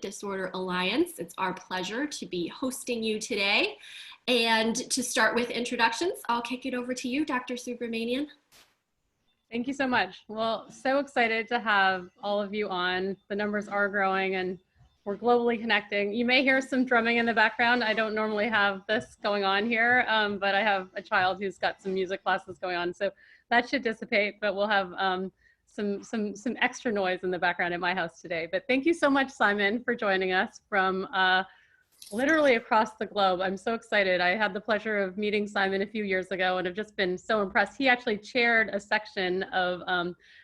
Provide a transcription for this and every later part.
Disorder Alliance. It's our pleasure to be hosting you today. And to start with introductions, I'll kick it over to you, Dr. Subramanian. Thank you so much. Well, so excited to have all of you on. The numbers are growing and we're globally connecting. You may hear some drumming in the background. I don't normally have this going on here, but I have a child who's got some music classes going on. So that should dissipate, but we'll have some extra noise in the background at my house today. But thank you so much, Simon, for joining us from literally across the globe. I'm so excited. I had the pleasure of meeting Simon a few years ago and have just been so impressed. He actually chaired a section of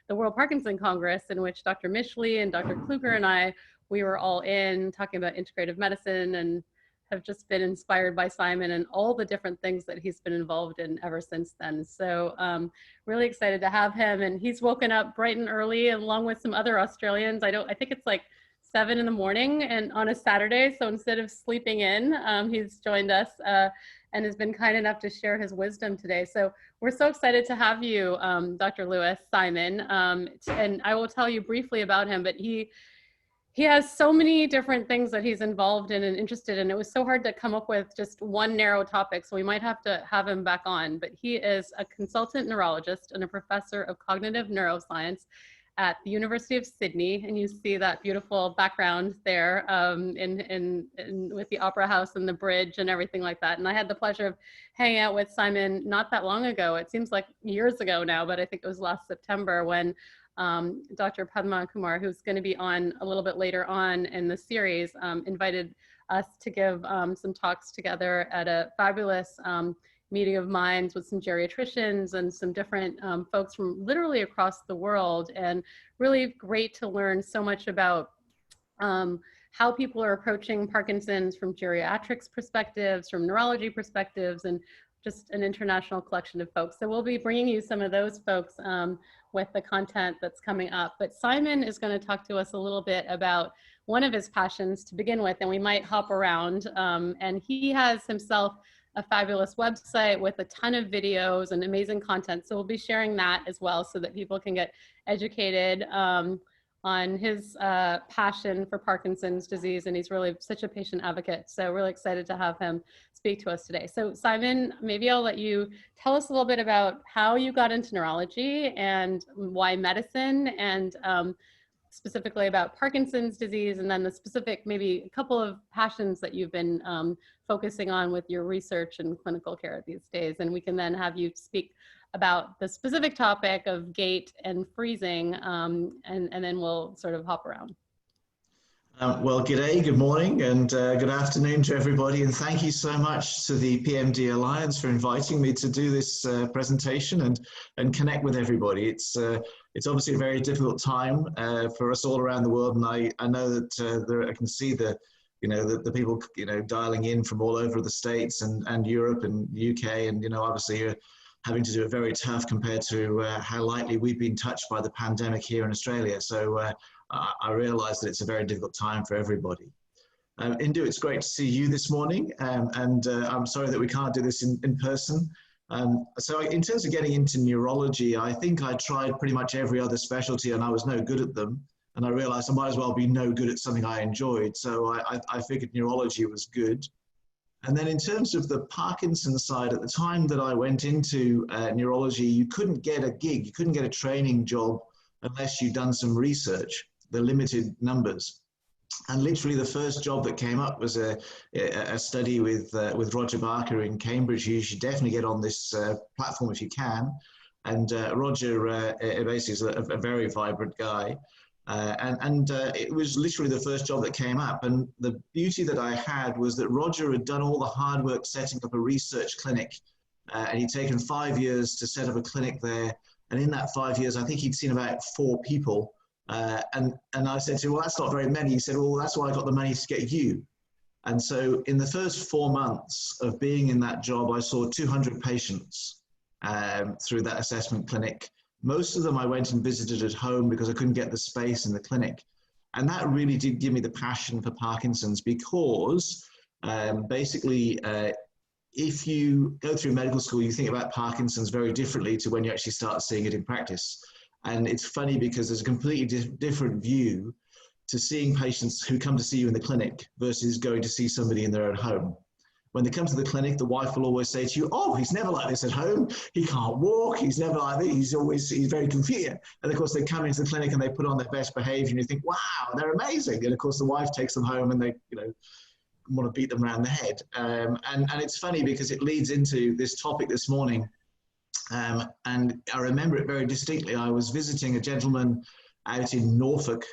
the World Parkinson Congress in which Dr. Mishley and Dr. Kluger and we were all in talking about integrative medicine, and have just been inspired by Simon and all the different things that he's been involved in ever since then. So really excited to have him, and he's woken up bright and early along with some other Australians. I think it's like 7 in the morning and on a Saturday. So instead of sleeping in, he's joined us and has been kind enough to share his wisdom today. So we're so excited to have you, Dr. Lewis, Simon. And I will tell you briefly about him, but he has so many different things that he's involved in and interested in. It was so hard to come up with just one narrow topic, so we might have to have him back on. But he is a consultant neurologist and a professor of cognitive neuroscience at the University of Sydney, and you see that beautiful background there with the Opera House and the bridge and everything like that. And I had the pleasure of hanging out with Simon not that long ago. It seems like years ago now, but I think it was last September when Dr. Padma Kumar, who's going to be on a little bit later on in the series, invited us to give some talks together at a fabulous meeting of minds with some geriatricians and some different folks from literally across the world, and really great to learn so much about how people are approaching Parkinson's from geriatrics perspectives, from neurology perspectives, and just an international collection of folks. So we'll be bringing you some of those folks with the content that's coming up. But Simon is going to talk to us a little bit about one of his passions to begin with, and we might hop around. And he has himself a fabulous website with a ton of videos and amazing content. So we'll be sharing that as well so that people can get educated on his passion for Parkinson's disease. And he's really such a patient advocate. So really excited to have him speak to us today. So Simon, maybe I'll let you tell us a little bit about how you got into neurology and why medicine, and specifically about Parkinson's disease, and then the specific, maybe a couple of passions that you've been focusing on with your research and clinical care these days. And we can then have you speak about the specific topic of gait and freezing, and then we'll sort of hop around. Well, g'day, good morning, and good afternoon to everybody, and thank you so much to the PMD Alliance for inviting me to do this presentation and connect with everybody. It's obviously a very difficult time for us all around the world, and I know that I can see the people dialing in from all over the States and Europe and UK, and obviously you're having to do it very tough compared to how lightly we've been touched by the pandemic here in Australia. So I realize that it's a very difficult time for everybody. Indu, it's great to see you this morning, and I'm sorry that we can't do this in person. So in terms of getting into neurology, I think I tried pretty much every other specialty and I was no good at them. And I realized I might as well be no good at something I enjoyed. So I figured neurology was good. And then in terms of the Parkinson side, at the time that I went into neurology, you couldn't get a gig, you couldn't get a training job unless you'd done some research, the limited numbers. And literally the first job that came up was a study with Roger Barker in Cambridge. You should definitely get on this platform if you can. And Roger basically is a very vibrant guy. It was literally the first job that came up. And the beauty that I had was that Roger had done all the hard work setting up a research clinic. And he'd taken 5 years to set up a clinic there. And in that 5 years, I think he'd seen about 4 people. And I said to him, well, that's not very many. He said, well, that's why I got the money to get you. And so in the first 4 months of being in that job, I saw 200 patients through that assessment clinic. Most of them I went and visited at home because I couldn't get the space in the clinic. And that really did give me the passion for Parkinson's, because basically, if you go through medical school, you think about Parkinson's very differently to when you actually start seeing it in practice. And it's funny because there's a completely different view to seeing patients who come to see you in the clinic versus going to see somebody in their own home. When they come to the clinic, the wife will always say to you, oh, he's never like this at home. He can't walk. He's never like this. He's very confused. And of course, they come into the clinic and they put on their best behavior and you think, wow, they're amazing. And of course, the wife takes them home and they, want to beat them around the head. And it's funny because it leads into this topic this morning. And I remember it very distinctly. I was visiting a gentleman out in Norfolk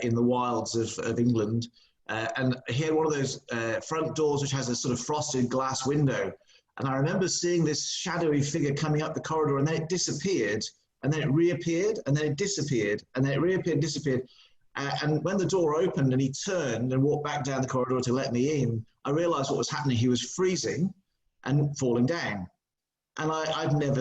in the wilds of England. And he had one of those front doors which has a sort of frosted glass window. And I remember seeing this shadowy figure coming up the corridor, and then it disappeared, and then it reappeared, and then it disappeared, and then it reappeared, disappeared. And when the door opened and he turned and walked back down the corridor to let me in, I realized what was happening. He was freezing and falling down. And I'd never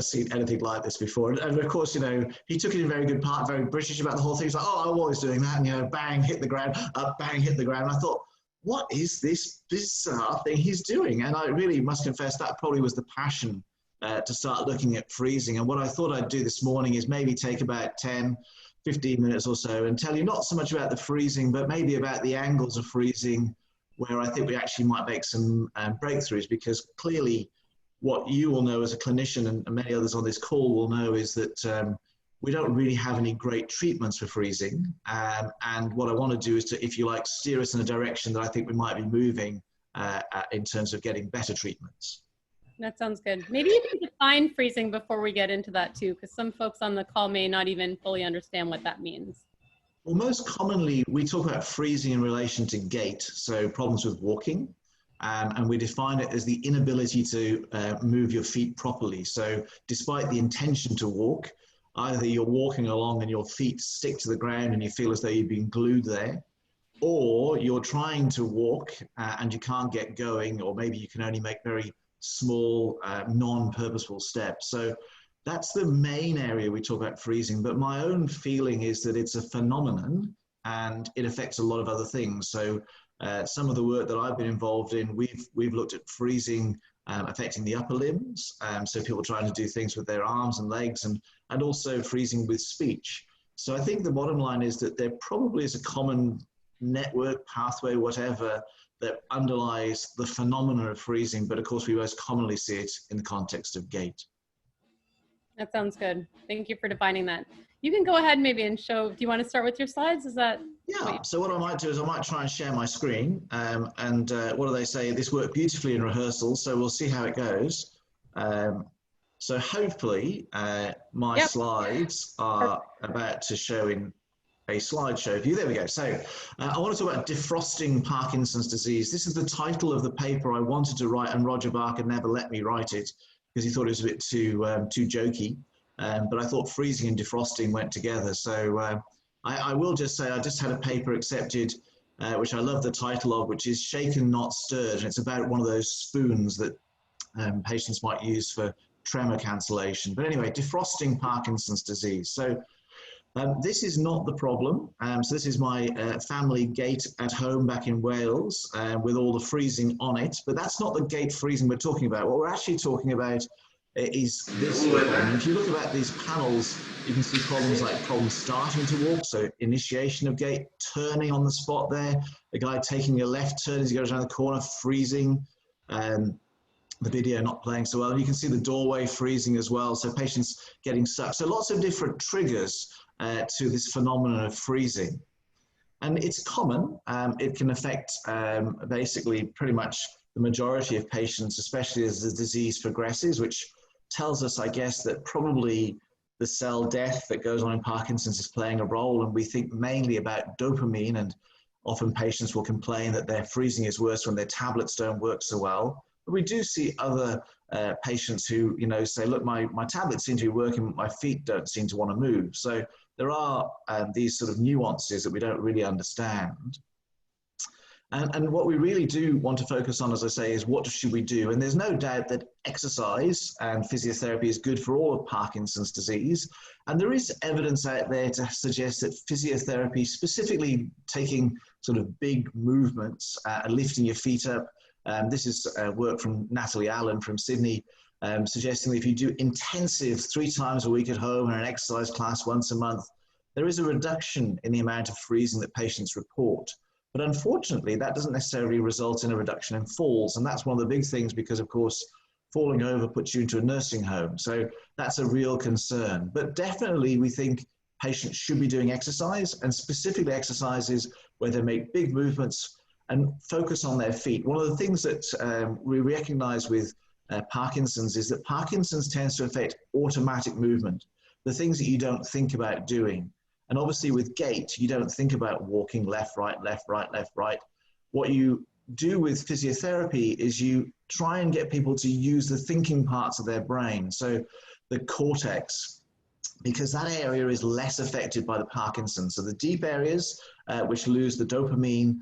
seen anything like this before. And of course, he took it in very good part, very British about the whole thing. He's like, oh, I'm always doing that. And, bang, hit the ground, up, bang, hit the ground. And I thought, what is this bizarre thing he's doing? And I really must confess that probably was the passion to start looking at freezing. And what I thought I'd do this morning is maybe take about 10, 15 minutes or so and tell you not so much about the freezing, but maybe about the angles of freezing, where I think we actually might make some breakthroughs, because clearly, what you will know as a clinician, and many others on this call will know, is that we don't really have any great treatments for freezing. And what I want to do is to, if you like, steer us in a direction that I think we might be moving in terms of getting better treatments. That sounds good. Maybe you can define freezing before we get into that too, because some folks on the call may not even fully understand what that means. Well, most commonly, we talk about freezing in relation to gait, so problems with walking. And we define it as the inability to move your feet properly. So despite the intention to walk, either you're walking along and your feet stick to the ground and you feel as though you've been glued there, or you're trying to walk and you can't get going, or maybe you can only make very small, non-purposeful steps. So that's the main area we talk about freezing. But my own feeling is that it's a phenomenon and it affects a lot of other things. So some of the work that I've been involved in, we've looked at freezing affecting the upper limbs. So people trying to do things with their arms and legs, and also freezing with speech. So I think the bottom line is that there probably is a common network, pathway, whatever, that underlies the phenomena of freezing. But of course, we most commonly see it in the context of gait. That sounds good. Thank you for defining that. You can go ahead maybe and show, do you want to start with your slides? Is that? Yeah, so what I might do is I might try and share my screen. And what do they say? This worked beautifully in rehearsal, so we'll see how it goes. So hopefully my slides are about to show in a slideshow view. There we go. So I want to talk about defrosting Parkinson's disease. This is the title of the paper I wanted to write, and Roger Barker never let me write it because he thought it was a bit too jokey. But I thought freezing and defrosting went together. So I will just say I just had a paper accepted, which I love the title of, which is Shaken Not Stirred. And it's about one of those spoons that patients might use for tremor cancellation. But anyway, defrosting Parkinson's disease. So this is not the problem. So this is my family gate at home back in Wales with all the freezing on it. But that's not the gate freezing we're talking about. What we're actually talking about is this problem. If you look at these panels, you can see problems like problems starting to walk, so initiation of gait, turning on the spot there, a guy taking a left turn as he goes around the corner, freezing, the video not playing so well. And you can see the doorway freezing as well, so patients getting stuck. So lots of different triggers to this phenomenon of freezing. And it's common. It can affect basically pretty much the majority of patients, especially as the disease progresses, which tells us, I guess, that probably the cell death that goes on in Parkinson's is playing a role. And we think mainly about dopamine, and often patients will complain that their freezing is worse when their tablets don't work so well. But we do see other patients who, say, look, my tablets seem to be working, but my feet don't seem to want to move. So there are these sort of nuances that we don't really understand. And what we really do want to focus on, as I say, is what should we do? And there's no doubt that exercise and physiotherapy is good for all of Parkinson's disease. And there is evidence out there to suggest that physiotherapy, specifically taking sort of big movements, lifting your feet up. This is work from Natalie Allen from Sydney, suggesting that if you do intensive 3 times a week at home and an exercise class once a month, there is a reduction in the amount of freezing that patients report. But unfortunately, that doesn't necessarily result in a reduction in falls. And that's one of the big things because, of course, falling over puts you into a nursing home. So that's a real concern. But definitely, we think patients should be doing exercise, and specifically exercises where they make big movements and focus on their feet. One of the things that we recognize with Parkinson's is that Parkinson's tends to affect automatic movement, the things that you don't think about doing. And obviously with gait, you don't think about walking left, right, left, right, left, right. What you do with physiotherapy is you try and get people to use the thinking parts of their brain. So the cortex, because that area is less affected by the Parkinson's. So the deep areas, which lose the dopamine,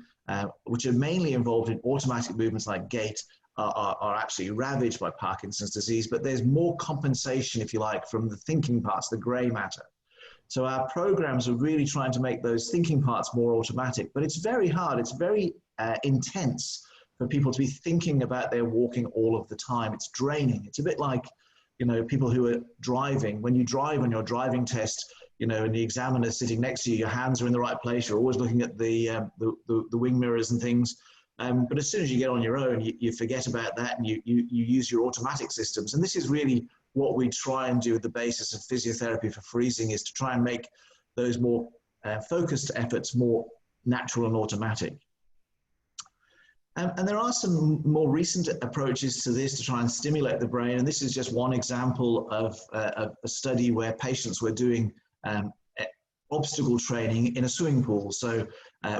which are mainly involved in automatic movements like gait, are absolutely ravaged by Parkinson's disease, but there's more compensation, if you like, from the thinking parts, the gray matter. So our programs are really trying to make those thinking parts more automatic, but it's very hard. It's very intense for people to be thinking about their walking all of the time. It's draining. It's a bit like, you know, people who are driving. When you drive on your driving test, you know, and the examiner's sitting next to you, your hands are in the right place. You're always looking at the wing mirrors and things. But as soon as you get on your own, you forget about that, and you use your automatic systems. And this is really what we try and do at the basis of physiotherapy for freezing, is to try and make those more focused efforts more natural and automatic. And there are some more recent approaches to this to try and stimulate the brain. And this is just one example of a study where patients were doing obstacle training in a swimming pool. So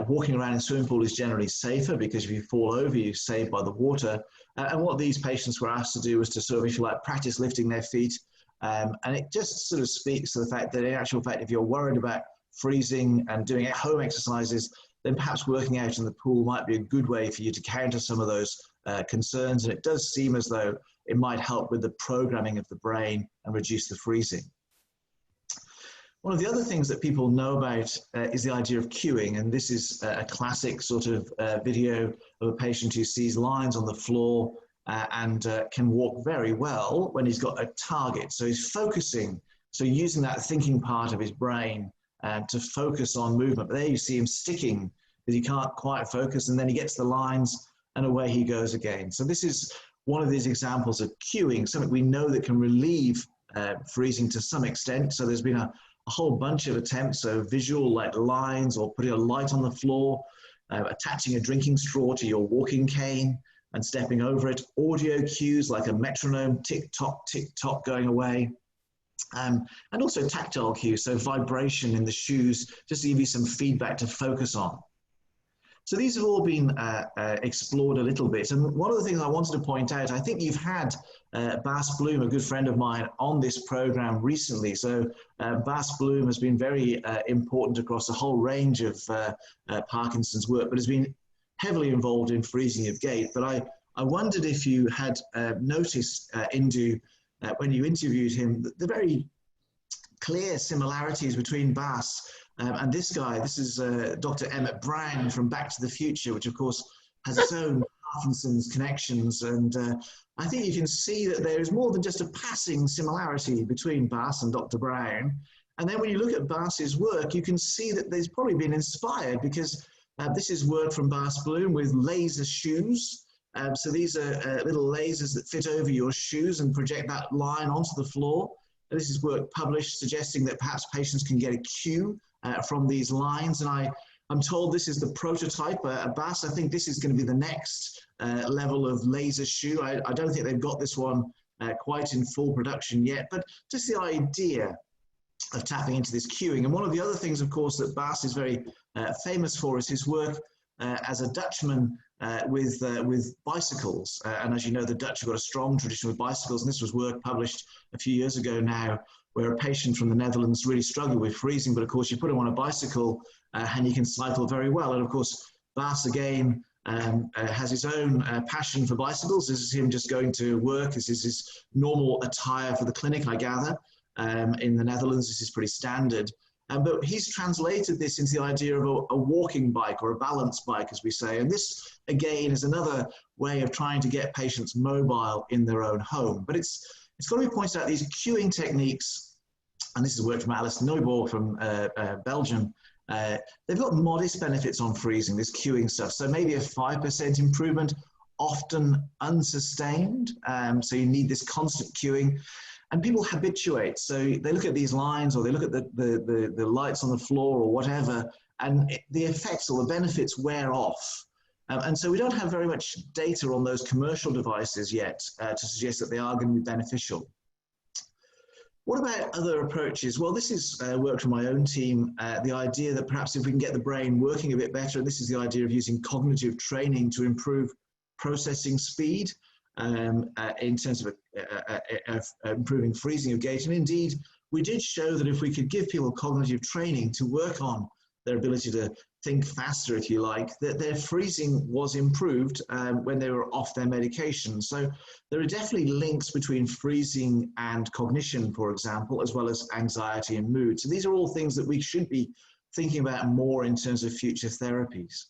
walking around in a swimming pool is generally safer because if you fall over, you're saved by the water. And what these patients were asked to do was to sort of, if you like, practice lifting their feet. And it just sort of speaks to the fact that in actual fact, if you're worried about freezing and doing home exercises, then perhaps working out in the pool might be a good way for you to counter some of those concerns. And it does seem as though it might help with the programming of the brain and reduce the freezing. One of the other things that people know about is the idea of cueing, and this is a classic sort of video of a patient who sees lines on the floor and can walk very well when he's got a target. So he's focusing, so using that thinking part of his brain to focus on movement. But there you see him sticking because he can't quite focus, and then he gets the lines and away he goes again. So this is one of these examples of cueing, something we know that can relieve freezing to some extent. So there's been a whole bunch of attempts, so visual like lines, or putting a light on the floor, attaching a drinking straw to your walking cane and stepping over it, audio cues like a metronome, tick-tock going away, and also tactile cues, so vibration in the shoes, just to give you some feedback to focus on. So these have all been explored a little bit. And one of the things I wanted to point out, I think you've had Bas Bloom, a good friend of mine, on this program recently. So Bas Bloom has been very important across a whole range of Parkinson's work, but has been heavily involved in freezing of gait. But I wondered if you had noticed when you interviewed him, the very clear similarities between Bas and this guy. This is Dr. Emmett Brown from Back to the Future, which of course has its own Parkinson's connections. And I think you can see that there is more than just a passing similarity between Bas and Dr. Brown. And then when you look at Bas's work, you can see that there's probably been inspired, because this is work from Bas Bloom with laser shoes. So these are little lasers that fit over your shoes and project that line onto the floor. And this is work published suggesting that perhaps patients can get a cue from these lines. And I'm told this is the prototype. Bas, I think this is going to be the next level of laser shoe. I don't think they've got this one quite in full production yet, but just the idea of tapping into this cueing. And one of the other things, of course, that Bas is very famous for is his work as a Dutchman with bicycles. And as you know, the Dutch have got a strong tradition with bicycles. And this was work published a few years ago now, where a patient from the Netherlands really struggled with freezing. But of course, you put him on a bicycle and he can cycle very well. And of course, Bas again has his own passion for bicycles. This is him just going to work. This is his normal attire for the clinic, I gather. In the Netherlands, this is pretty standard. But he's translated this into the idea of a walking bike, or a balance bike, as we say. And this, again, is another way of trying to get patients mobile in their own home. But it's got to be pointed out, these cueing techniques and this is work from Alice Neubohr from Belgium, they've got modest benefits on freezing, this cueing stuff. So maybe a 5% improvement, often unsustained. So you need this constant cueing. And people habituate. So they look at these lines, or they look at the lights on the floor or whatever, and the effects or the benefits wear off. And so we don't have very much data on those commercial devices yet to suggest that they are going to be beneficial. What about other approaches? Well, this is work from my own team, the idea that perhaps if we can get the brain working a bit better, and this is the idea of using cognitive training to improve processing speed in terms of improving freezing of gait. And indeed, we did show that if we could give people cognitive training to work on their ability to think faster, if you like, that their freezing was improved when they were off their medication. So there are definitely links between freezing and cognition, for example, as well as anxiety and mood. So these are all things that we should be thinking about more in terms of future therapies.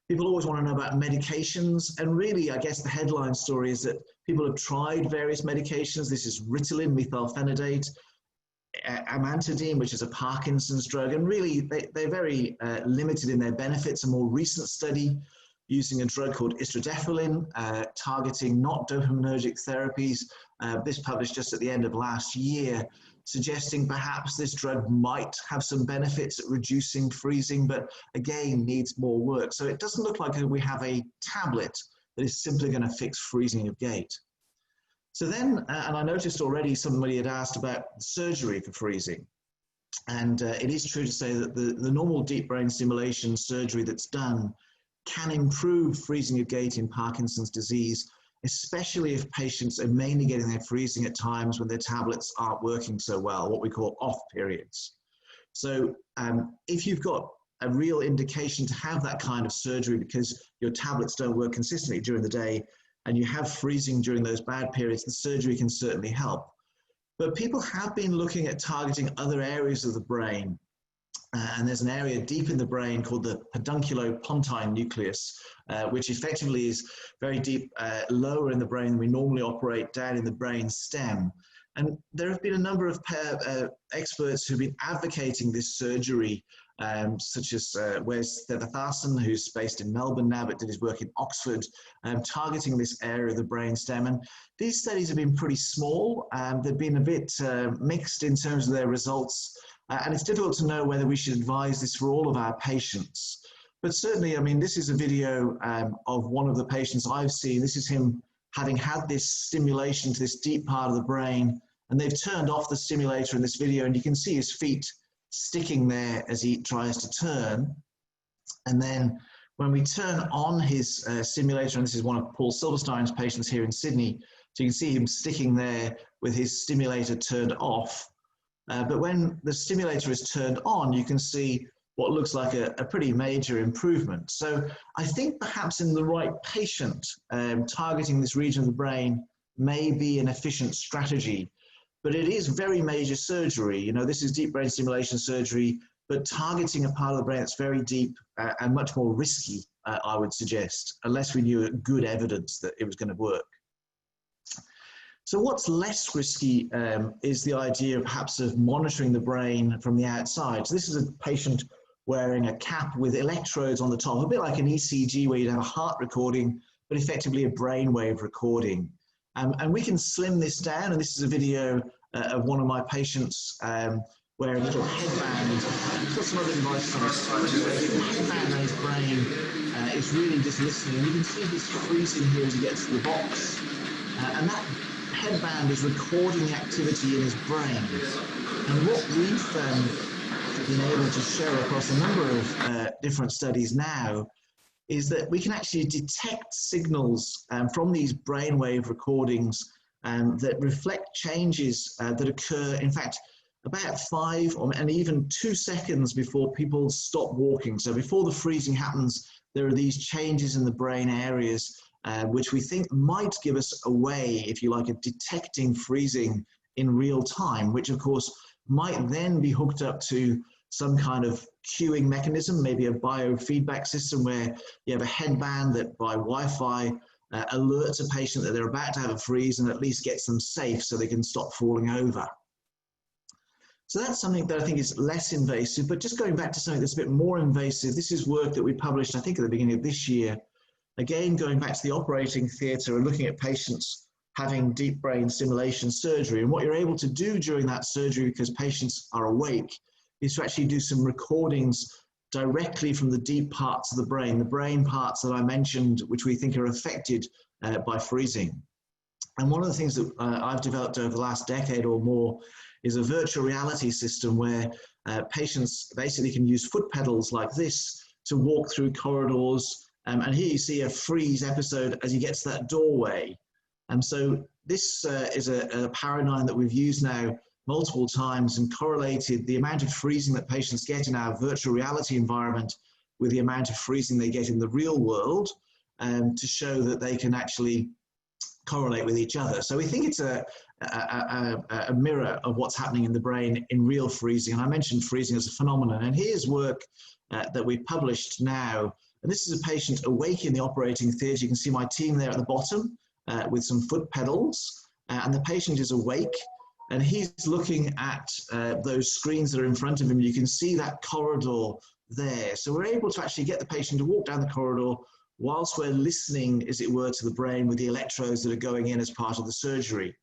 People always want to know about medications, and really, I guess the headline story is that people have tried various medications. This is Ritalin, methylphenidate, amantadine, which is a Parkinson's drug, and really they're very limited in their benefits. A more recent study using a drug called istradefylline, targeting not dopaminergic therapies, this published just at the end of last year, suggesting perhaps this drug might have some benefits at reducing freezing, but again needs more work. So it doesn't look like we have a tablet that is simply going to fix freezing of gait. So then, and I noticed already somebody had asked about surgery for freezing. And it is true to say that the normal deep brain stimulation surgery that's done can improve freezing of gait in Parkinson's disease, especially if patients are mainly getting their freezing at times when their tablets aren't working so well, what we call off periods. So if you've got a real indication to have that kind of surgery because your tablets don't work consistently during the day, and you have freezing during those bad periods, the surgery can certainly help. But people have been looking at targeting other areas of the brain. And there's an area deep in the brain called the pedunculopontine nucleus, which effectively is very deep, lower in the brain than we normally operate, down in the brain stem. And there have been a number of experts who've been advocating this surgery, such as Wes Thevathasan, who's based in Melbourne now, but did his work in Oxford, targeting this area of the brain stem. And these studies have been pretty small. They've been a bit mixed in terms of their results. And it's difficult to know whether we should advise this for all of our patients. But certainly, I mean, this is a video of one of the patients I've seen. This is him having had this stimulation to this deep part of the brain, and they've turned off the stimulator in this video, and you can see his feet sticking there as he tries to turn. And then when we turn on his stimulator, and this is one of Paul Silverstein's patients here in Sydney, so you can see him sticking there with his stimulator turned off. But when the stimulator is turned on, you can see what looks like a pretty major improvement. So I think perhaps in the right patient, targeting this region of the brain may be an efficient strategy. But it is very major surgery. You know, this is deep brain stimulation surgery, but targeting a part of the brain that's very deep and much more risky, I would suggest, unless we knew good evidence that it was going to work. So what's less risky is the idea perhaps of monitoring the brain from the outside. So this is a patient wearing a cap with electrodes on the top, a bit like an ECG where you'd have a heart recording, but effectively a brainwave recording. And we can slim this down, and this is a video of one of my patients wearing a little headband. He's got some other devices on his the headband on his brain is really just listening. And you can see he's freezing here as he gets to the box. And that headband is recording the activity in his brain. And what we've been able to show across a number of different studies now is that we can actually detect signals from these brainwave recordings that reflect changes that occur, in fact, about 5 and even 2 seconds before people stop walking. So before the freezing happens, there are these changes in the brain areas which we think might give us a way, if you like, of detecting freezing in real time, which of course might then be hooked up to some kind of cueing mechanism, maybe a biofeedback system where you have a headband that by Wi-Fi alerts a patient that they're about to have a freeze and at least gets them safe so they can stop falling over. So that's something that I think is less invasive, but just going back to something that's a bit more invasive, this is work that we published, I think, at the beginning of this year. Again, going back to the operating theatre and looking at patients having deep brain stimulation surgery. And what you're able to do during that surgery, because patients are awake, is to actually do some recordings directly from the deep parts of the brain parts that I mentioned, which we think are affected by freezing. And one of the things that I've developed over the last decade or more is a virtual reality system where patients basically can use foot pedals like this to walk through corridors. And here you see a freeze episode as you get to that doorway. And so this is a paradigm that we've used now multiple times and correlated the amount of freezing that patients get in our virtual reality environment with the amount of freezing they get in the real world, to show that they can actually correlate with each other. So we think it's a mirror of what's happening in the brain in real freezing. And I mentioned freezing as a phenomenon. And here's work that we've published now. And this is a patient awake in the operating theatre. You can see my team there at the bottom with some foot pedals. And the patient is awake. And he's looking at those screens that are in front of him. You can see that corridor there. So we're able to actually get the patient to walk down the corridor whilst we're listening, as it were, to the brain with the electrodes that are going in as part of the surgery.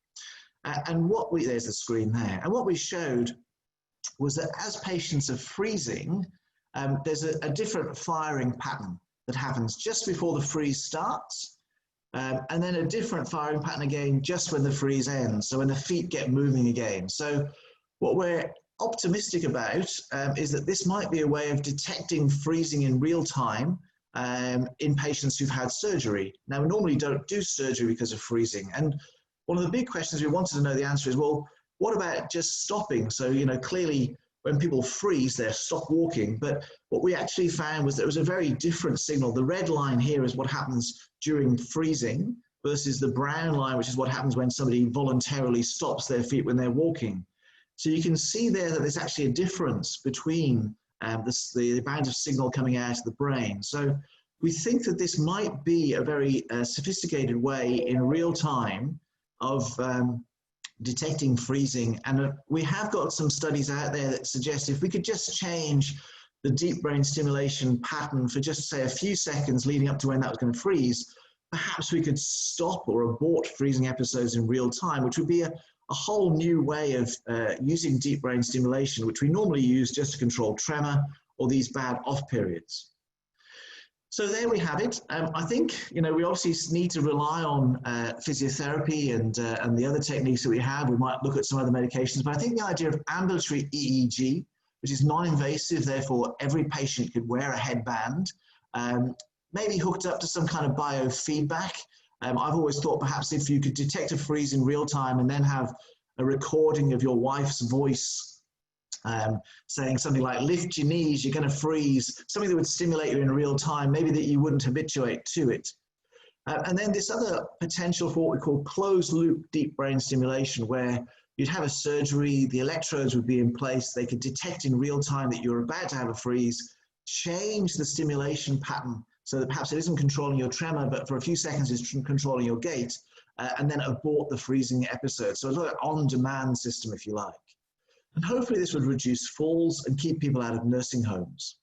And there's the screen there. And what we showed was that as patients are freezing, there's a different firing pattern that happens just before the freeze starts, and then a different firing pattern again just when the freeze ends, so when the feet get moving again. So what we're optimistic about is that this might be a way of detecting freezing in real time in patients who've had surgery. Now, we normally don't do surgery because of freezing. And one of the big questions we wanted to know the answer is, well, what about just stopping? So, you know, clearly when people freeze, they stop walking. But what we actually found was there was a very different signal. The red line here is what happens during freezing versus the brown line, which is what happens when somebody voluntarily stops their feet when they're walking. So you can see there that there's actually a difference between the amount of signal coming out of the brain. So we think that this might be a very sophisticated way in real time of detecting freezing. And we have got some studies out there that suggest if we could just change the deep brain stimulation pattern for just, say, a few seconds leading up to when that was going to freeze, perhaps we could stop or abort freezing episodes in real time, which would be a whole new way of using deep brain stimulation, which we normally use just to control tremor or these bad off periods. So there we have it. I think, you know, we obviously need to rely on physiotherapy and the other techniques that we have. We might look at some other medications, but I think the idea of ambulatory EEG, which is non-invasive, therefore every patient could wear a headband, maybe hooked up to some kind of biofeedback. I've always thought perhaps if you could detect a freeze in real time and then have a recording of your wife's voice saying something like, lift your knees, you're going to freeze, something that would stimulate you in real time, maybe that you wouldn't habituate to it. And then this other potential for what we call closed loop deep brain stimulation, where you'd have a surgery, the electrodes would be in place, they could detect in real time that you're about to have a freeze, change the stimulation pattern so that perhaps it isn't controlling your tremor, but for a few seconds it's controlling your gait, and then abort the freezing episode. So a sort of on-demand system, if you like. And hopefully this would reduce falls and keep people out of nursing homes.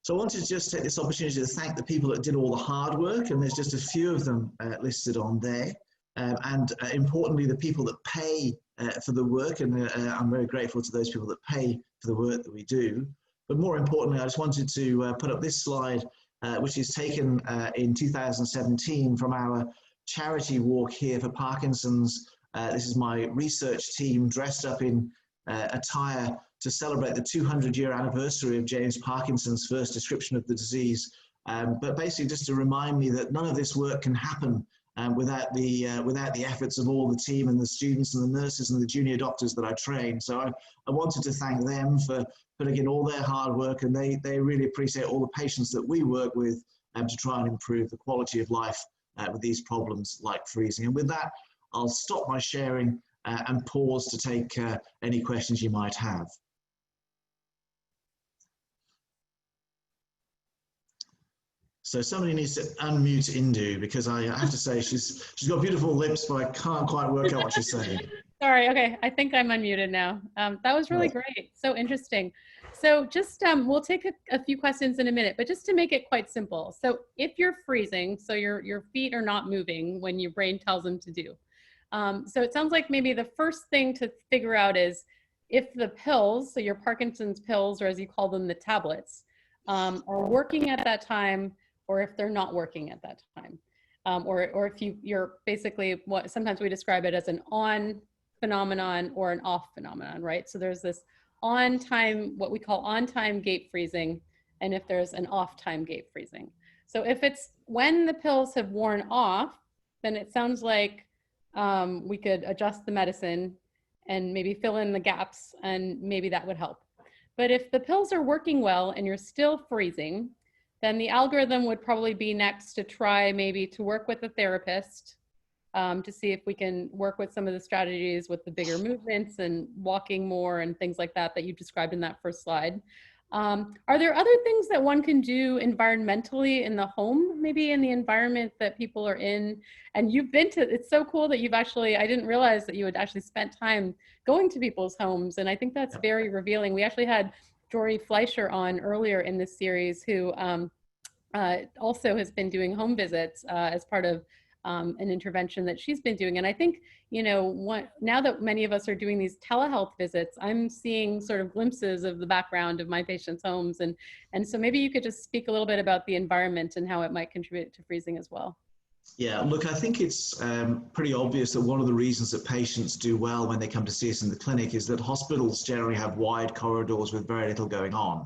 So I wanted to just take this opportunity to thank the people that did all the hard work, and there's just a few of them listed on there. And importantly, the people that pay for the work, and I'm very grateful to those people that pay for the work that we do. But more importantly, I just wanted to put up this slide, which is taken in 2017 from our charity walk here for Parkinson's. This is my research team dressed up in attire to celebrate the 200-year anniversary of James Parkinson's first description of the disease. But basically just to remind me that none of this work can happen without the efforts of all the team and the students and the nurses and the junior doctors that I train. So I wanted to thank them for putting in all their hard work, and they really appreciate all the patients that we work with to try and improve the quality of life with these problems like freezing. And with that, I'll stop my sharing and pause to take any questions you might have. So somebody needs to unmute Indu, because I have to say she's got beautiful lips, but I can't quite work out what she's saying. Sorry. Okay. I think I'm unmuted now. That was really great. So interesting. So just, we'll take a few questions in a minute, but just to make it quite simple. So if you're freezing, so your feet are not moving when your brain tells them to do. So it sounds like maybe the first thing to figure out is if the pills, so your Parkinson's pills, or as you call them, the tablets, are working at that time, or if they're not working at that time. Or if you're basically, what sometimes we describe it as an on phenomenon or an off phenomenon, right? So there's this on time, what we call on time gait freezing, and if there's an off time gait freezing. So if it's when the pills have worn off, then it sounds like we could adjust the medicine and maybe fill in the gaps, and maybe that would help. But if the pills are working well and you're still freezing, then the algorithm would probably be next to try maybe to work with a therapist to see if we can work with some of the strategies with the bigger movements and walking more and things like that you described in that first slide. Are there other things that one can do environmentally in the home, maybe in the environment that people are in? And you've been to, it's so cool that you've actually, I didn't realize that you had actually spent time going to people's homes. And I think that's very revealing. We actually had Jory Fleischer on earlier in this series, who also has been doing home visits as part of an intervention that she's been doing. And I think, you know, now that many of us are doing these telehealth visits, I'm seeing sort of glimpses of the background of my patients' homes. And so maybe you could just speak a little bit about the environment and how it might contribute to freezing as well. Yeah, look, I think it's pretty obvious that one of the reasons that patients do well when they come to see us in the clinic is that hospitals generally have wide corridors with very little going on.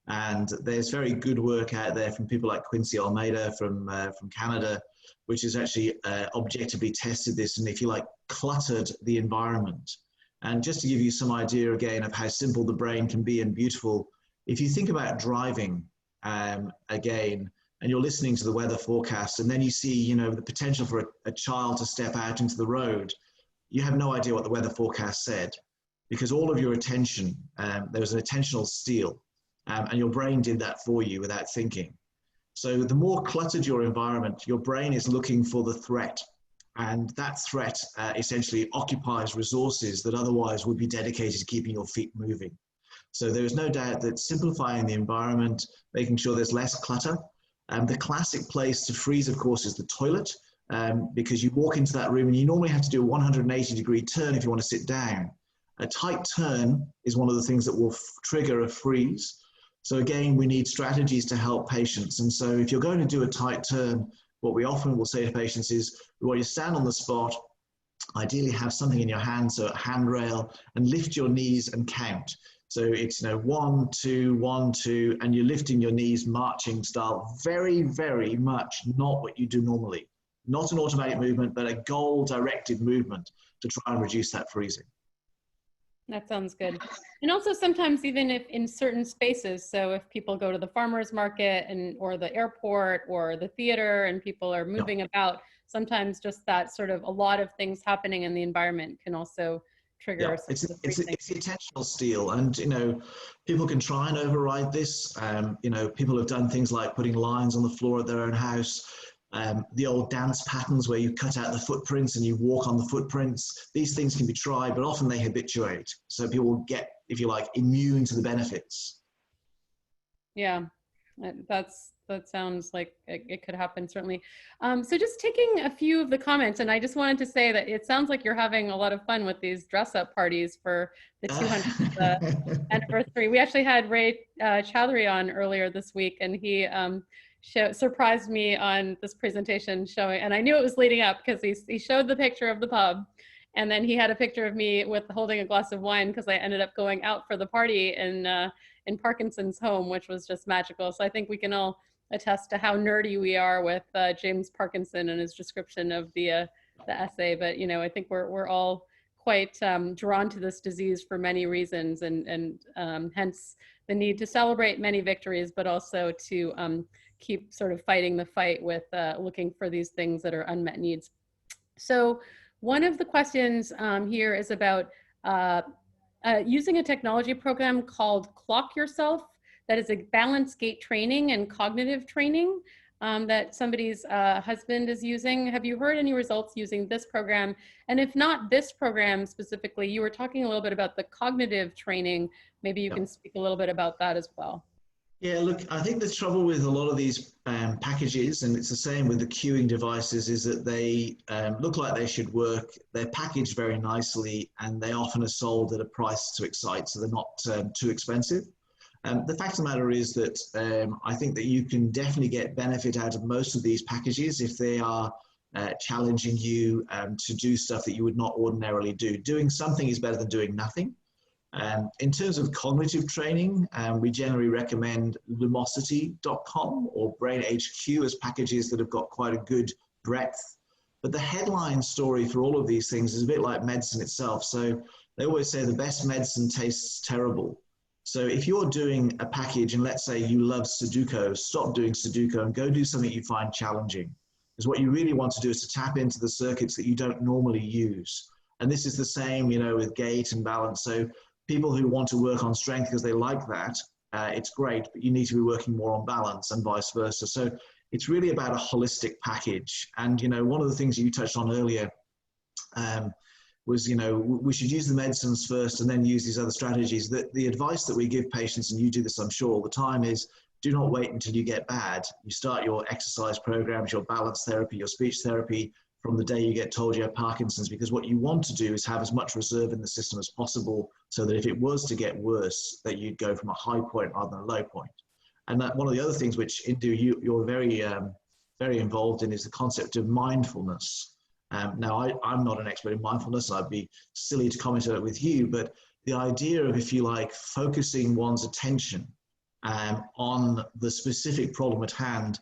And there's very good work out there from people like Quincy Almeida from Canada, which has actually objectively tested this and, if you like, cluttered the environment. And just to give you some idea again of how simple the brain can be and beautiful, if you think about driving again, and you're listening to the weather forecast, and then you see, you know, the potential for a child to step out into the road, you have no idea what the weather forecast said, because all of your attention, there was an attentional steal, and your brain did that for you without thinking. So the more cluttered your environment, your brain is looking for the threat, and that threat essentially occupies resources that otherwise would be dedicated to keeping your feet moving. So there is no doubt that simplifying the environment, making sure there's less clutter. The classic place to freeze, of course, is the toilet, because you walk into that room and you normally have to do a 180-degree turn if you want to sit down. A tight turn is one of the things that will trigger a freeze. So again, we need strategies to help patients. And so if you're going to do a tight turn, what we often will say to patients is, we want you to stand on the spot, ideally have something in your hand, so a handrail, and lift your knees and count. So it's, you know, 1, 2, 1, 2, and you're lifting your knees marching style. Very, very much not what you do normally. Not an automatic movement, but a goal-directed movement to try and reduce that freezing. That sounds good. And also sometimes even if in certain spaces, so if people go to the farmer's market or the airport or the theater and people are moving about, sometimes just that sort of a lot of things happening in the environment can also trigger. Yeah, it's the attentional steal, and you know, people can try and override this. You know, people have done things like putting lines on the floor at their own house, the old dance patterns where you cut out the footprints and you walk on the footprints. These things can be tried, but often they habituate, so people will get, if you like, immune to the benefits. Yeah, that sounds like it could happen, certainly. So just taking a few of the comments, and I just wanted to say that it sounds like you're having a lot of fun with these dress-up parties for the 200th anniversary. We actually had Ray Chowdhury on earlier this week, and he surprised me on this presentation showing, and I knew it was leading up because he showed the picture of the pub, and then he had a picture of me with holding a glass of wine because I ended up going out for the party in Parkinson's home, which was just magical. So I think we can all attest to how nerdy we are with James Parkinson and his description of the essay. But you know, I think we're all quite drawn to this disease for many reasons, and hence the need to celebrate many victories, but also to keep sort of fighting the fight with looking for these things that are unmet needs. So one of the questions here is about using a technology program called Clock Yourself that is a balanced gait training and cognitive training. that somebody's husband is using. Have you heard any results using this program? And if not this program specifically, you were talking a little bit about the cognitive training. Maybe you Yeah. can speak a little bit about that as well. Yeah, look, I think the trouble with a lot of these packages, and it's the same with the cueing devices, is that they look like they should work. They're packaged very nicely, and they often are sold at a price to excite, so they're not too expensive. The fact of the matter is that I think that you can definitely get benefit out of most of these packages if they are challenging you to do stuff that you would not ordinarily do. Doing something is better than doing nothing. In terms of cognitive training, we generally recommend lumosity.com or Brain HQ as packages that have got quite a good breadth. But the headline story for all of these things is a bit like medicine itself. So they always say the best medicine tastes terrible. So if you're doing a package and let's say you love Sudoku, stop doing Sudoku and go do something you find challenging. Because what you really want to do is to tap into the circuits that you don't normally use. And this is the same, you know, with gait and balance. So people who want to work on strength because they like that, it's great, but you need to be working more on balance and vice versa. So it's really about a holistic package. And, you know, one of the things you touched on earlier was, you know, we should use the medicines first and then use these other strategies. The advice that we give patients, and you do this, I'm sure, all the time, is do not wait until you get bad. You start your exercise programs, your balance therapy, your speech therapy from the day you get told you have Parkinson's, because what you want to do is have as much reserve in the system as possible so that if it was to get worse, that you'd go from a high point rather than a low point. And that one of the other things which Indu, you're very involved in is the concept of mindfulness. Now, I'm not an expert in mindfulness. I'd be silly to comment on it with you, but the idea of, if you like, focusing one's attention on the specific problem at hand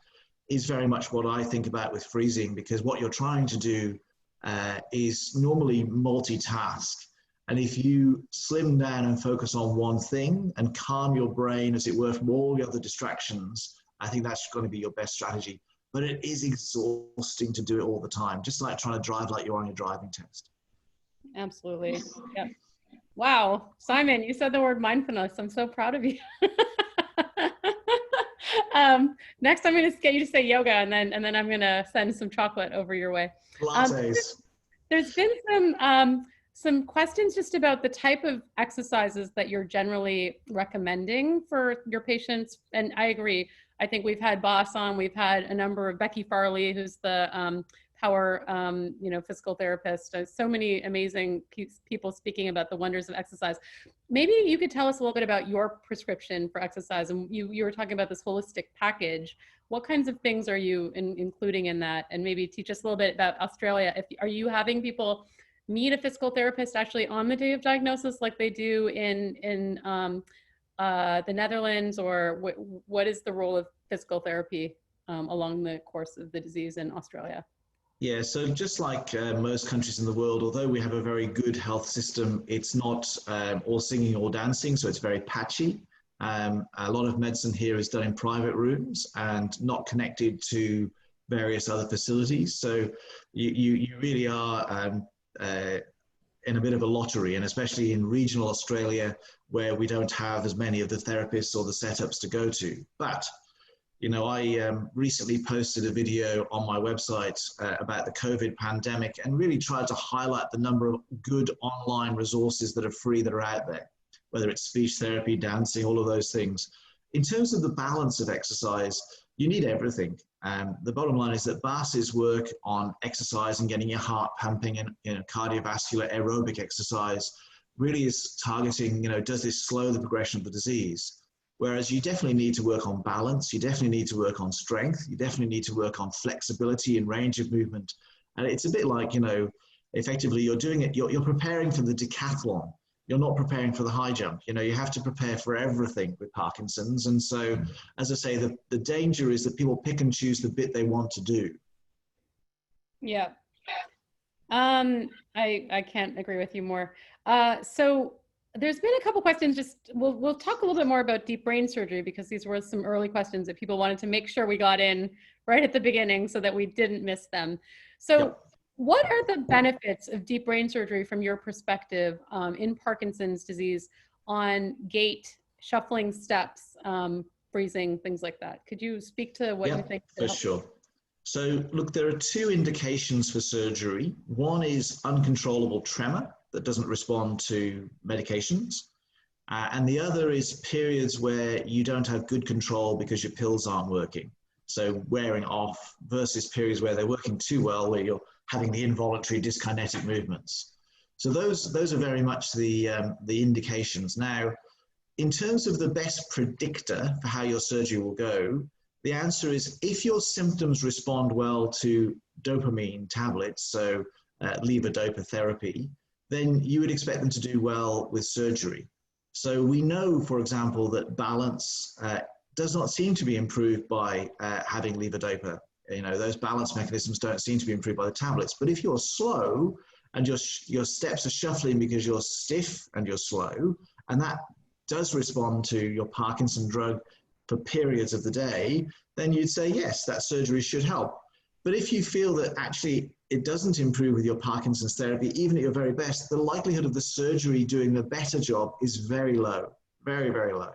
is very much what I think about with freezing, because what you're trying to do is normally multitask. And if you slim down and focus on one thing and calm your brain, as it were, from all the other distractions, I think that's going to be your best strategy. But it is exhausting to do it all the time, just like trying to drive like you're on your driving test. Absolutely. Yep. Wow. Simon, you said the word mindfulness. I'm so proud of you. Next, I'm going to get you to say yoga, and then I'm going to send some chocolate over your way. Lattes. There's been some questions just about the type of exercises that you're generally recommending for your patients. And I agree. I think we've had Boss on, we've had a number of Becky Farley, who's the power, physical therapist. So many amazing people speaking about the wonders of exercise. Maybe you could tell us a little bit about your prescription for exercise. And you were talking about this holistic package. What kinds of things are you including in that? And maybe teach us a little bit about Australia. Are you having people meet a physical therapist actually on the day of diagnosis, like they do in the Netherlands, or what is the role of physical therapy along the course of the disease in Australia? Yeah, so just like most countries in the world, although we have a very good health system, it's not all singing or dancing, so it's very patchy. A lot of medicine here is done in private rooms and not connected to various other facilities. So you really are in a bit of a lottery, and especially in regional Australia, where we don't have as many of the therapists or the setups to go to. But you know, I recently posted a video on my website about the COVID pandemic and really tried to highlight the number of good online resources that are free that are out there, whether it's speech therapy, dancing, all of those things. In terms of the balance of exercise, you need everything. The bottom line is that Bas's work on exercise and getting your heart pumping and cardiovascular aerobic exercise really is targeting, does this slow the progression of the disease? Whereas you definitely need to work on balance, you definitely need to work on strength, you definitely need to work on flexibility and range of movement. And it's a bit like, effectively you're doing it, you're preparing for the decathlon. You're not preparing for the high jump. You have to prepare for everything with Parkinson's. And so, as I say, the danger is that people pick and choose the bit they want to do. Yeah. I can't agree with you more. So there's been a couple questions. We'll talk a little bit more about deep brain surgery, because these were some early questions that people wanted to make sure we got in right at the beginning so that we didn't miss them. So yep. What are the benefits of deep brain surgery from your perspective in Parkinson's disease on gait, shuffling steps freezing, things like that. Could you speak to what you think could for help? sure. So look, there are two indications for surgery. One is uncontrollable tremor that doesn't respond to medications. And the other is periods where you don't have good control because your pills aren't working. So wearing off versus periods where they're working too well, where you're having the involuntary dyskinetic movements. So those are very much the indications. Now, in terms of the best predictor for how your surgery will go, the answer is if your symptoms respond well to dopamine tablets, so levodopa therapy, then you would expect them to do well with surgery. So we know, for example, that balance does not seem to be improved by having levodopa. You know, those balance mechanisms don't seem to be improved by the tablets. But if you're slow and your steps are shuffling because you're stiff and you're slow, and that does respond to your Parkinson drug for periods of the day, then you'd say, yes, that surgery should help. But if you feel that actually it doesn't improve with your Parkinson's therapy, even at your very best, the likelihood of the surgery doing the better job is very low, very, very low.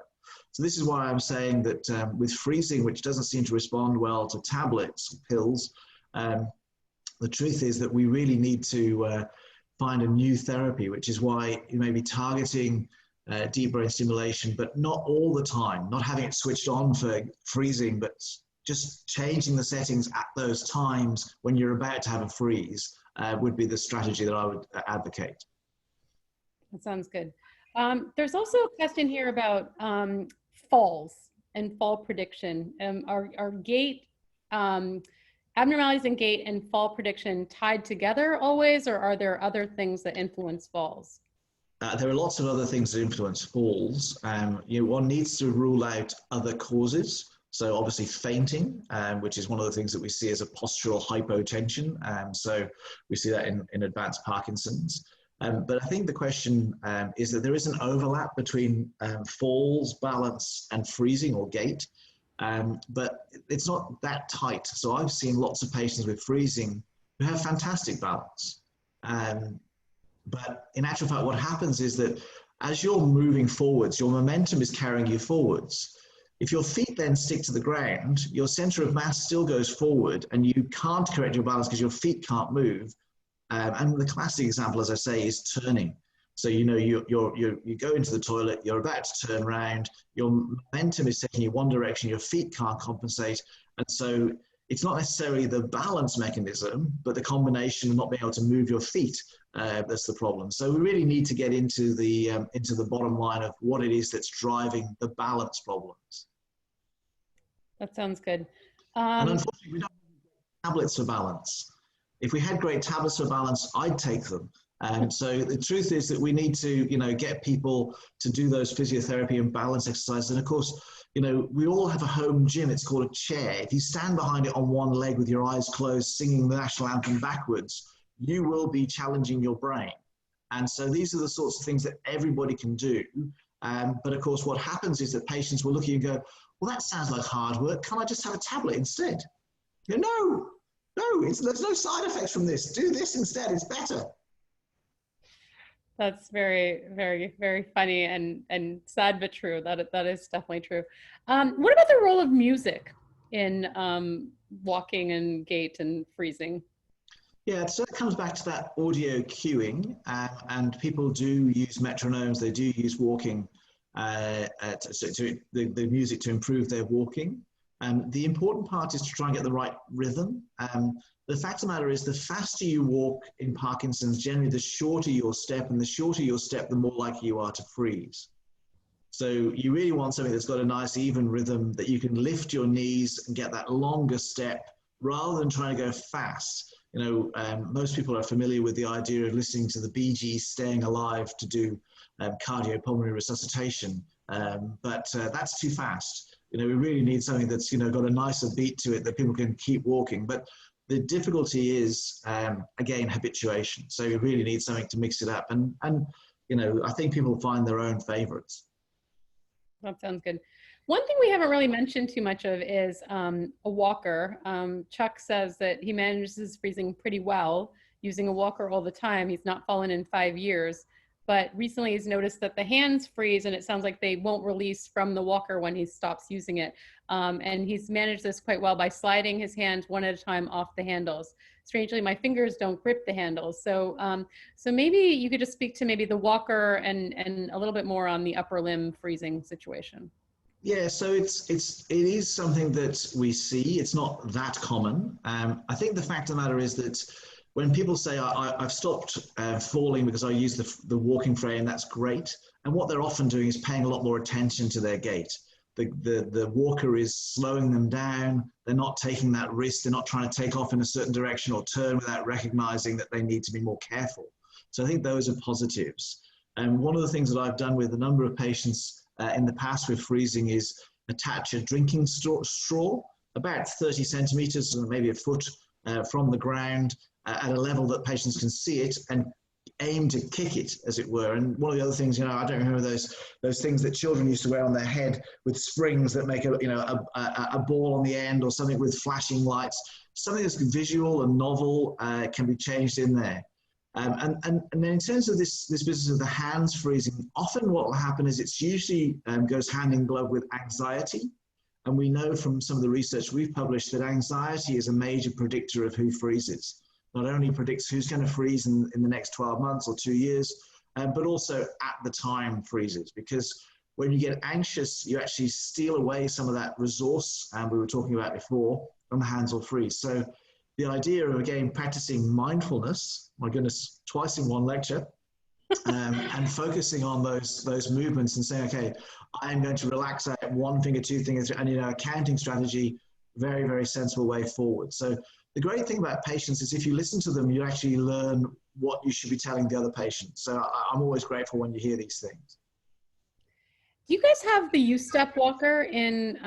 So this is why I'm saying that with freezing, which doesn't seem to respond well to tablets, pills, the truth is that we really need to find a new therapy, which is why you may be targeting deep brain stimulation, but not all the time, not having it switched on for freezing, but just changing the settings at those times when you're about to have a freeze would be the strategy that I would advocate. That sounds good. There's also a question here about falls and fall prediction. Are gait, abnormalities in gait and fall prediction tied together always, or are there other things that influence falls? There are lots of other things that influence falls. One needs to rule out other causes. So obviously fainting, which is one of the things that we see as a postural hypotension. So we see that in advanced Parkinson's. But I think the question is that there is an overlap between falls, balance, and freezing or gait. But it's not that tight. So I've seen lots of patients with freezing who have fantastic balance. But in actual fact, what happens is that as you're moving forwards, your momentum is carrying you forwards. If your feet then stick to the ground, your center of mass still goes forward and you can't correct your balance because your feet can't move. And the classic example, as I say, is turning. So, you know, you go into the toilet, you're about to turn around, your momentum is taking you one direction, your feet can't compensate. And so it's not necessarily the balance mechanism, but the combination of not being able to move your feet that's the problem. So we really need to get into the bottom line of what it is that's driving the balance problems. That sounds good. And unfortunately, we don't have tablets for balance. If we had great tablets for balance, I'd take them. And so the truth is that we need to, get people to do those physiotherapy and balance exercises. And of course, we all have a home gym. It's called a chair. If you stand behind it on one leg with your eyes closed, singing the national anthem backwards, you will be challenging your brain. And so these are the sorts of things that everybody can do. But of course, what happens is that patients will look at you and go, well, that sounds like hard work. Can't I just have a tablet instead? No, there's no side effects from this. Do this instead, it's better. That's very, very, very funny and sad, but true. That is definitely true. What about the role of music in walking and gait and freezing? Yeah, so it comes back to that audio cueing, and people do use metronomes. They do use walking, the music to improve their walking. The important part is to try and get the right rhythm. The fact of the matter is the faster you walk in Parkinson's, generally the shorter your step, and the shorter your step, the more likely you are to freeze. So you really want something that's got a nice even rhythm that you can lift your knees and get that longer step rather than trying to go fast. Most people are familiar with the idea of listening to the Bee Gees Staying Alive to do cardiopulmonary resuscitation, but that's too fast. We really need something that's got a nicer beat to it that people can keep walking. But the difficulty is, again, habituation. So you really need something to mix it up. And I think people find their own favorites. That sounds good. One thing we haven't really mentioned too much of is a walker. Chuck says that he manages freezing pretty well using a walker all the time. He's not fallen in 5 years. but recently he's noticed that the hands freeze and it sounds like they won't release from the walker when he stops using it. And he's managed this quite well by sliding his hands one at a time off the handles. Strangely, my fingers don't grip the handles. So, so maybe you could just speak to maybe the walker and a little bit more on the upper limb freezing situation. Yeah, so it is something that we see. It's not that common. I think the fact of the matter is that when people say, I've stopped falling because I use the walking frame, that's great. And what they're often doing is paying a lot more attention to their gait. The walker is slowing them down. They're not taking that risk. They're not trying to take off in a certain direction or turn without recognizing that they need to be more careful. So I think those are positives. And one of the things that I've done with a number of patients in the past with freezing is attach a drinking straw about 30 centimeters, maybe a foot from the ground at a level that patients can see it, and aim to kick it, as it were. And one of the other things, I don't remember those things that children used to wear on their head with springs that make a ball on the end, or something with flashing lights. Something that's visual and novel can be changed in there. And then in terms of this business of the hands freezing, often what will happen is it's usually goes hand in glove with anxiety. And we know from some of the research we've published that anxiety is a major predictor of who freezes. Not only predicts who's going to freeze in the next 12 months or 2 years, but also at the time freezes. Because when you get anxious, you actually steal away some of that resource we were talking about before, and the hands will freeze. So the idea of, again, practicing mindfulness, my goodness, twice in one lecture, and focusing on those movements and saying, okay, I'm going to relax at one finger, two fingers, and a counting strategy, very, very sensible way forward. So the great thing about patients is if you listen to them, you actually learn what you should be telling the other patient. So I'm always grateful when you hear these things. Do you guys have the U-Step walker in